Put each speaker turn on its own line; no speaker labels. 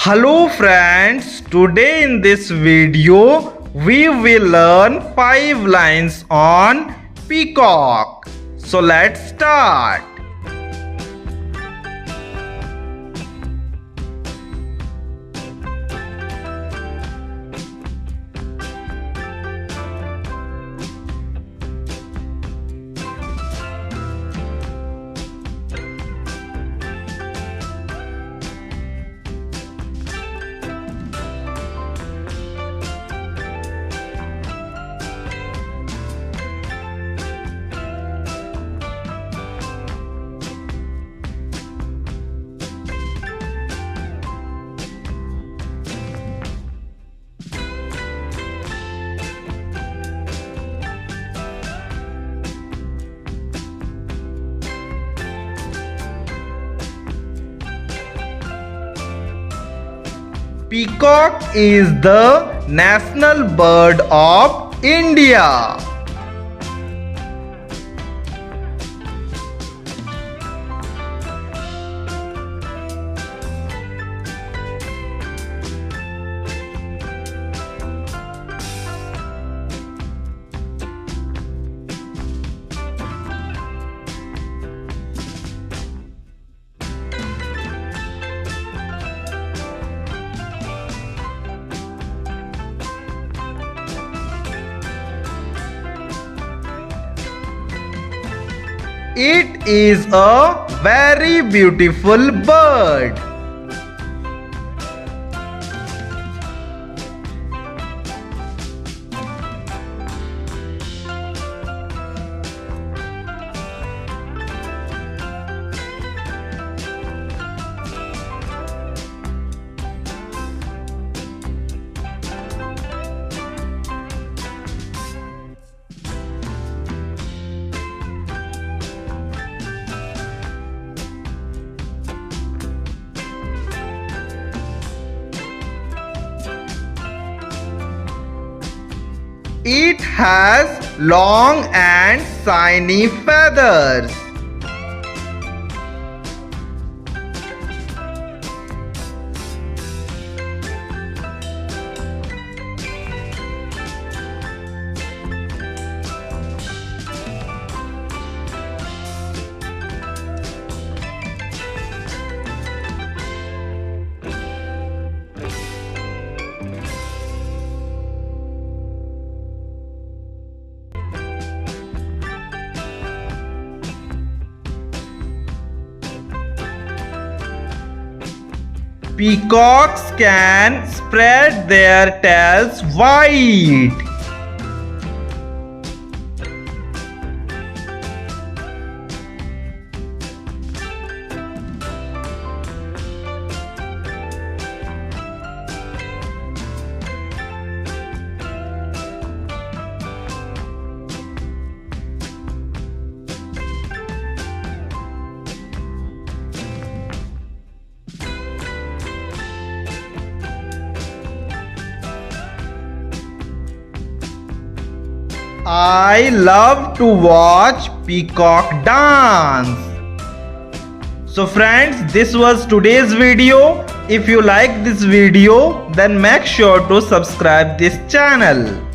Hello friends, today in this video we will learn 5 lines on Peacock. So let's start. Peacock is the national bird of India. It is a very beautiful bird. It has long and shiny feathers. Peacocks can spread their tails wide. I love to watch peacock dance. So friends, this was today's video. If you like this video, then make sure to subscribe this channel.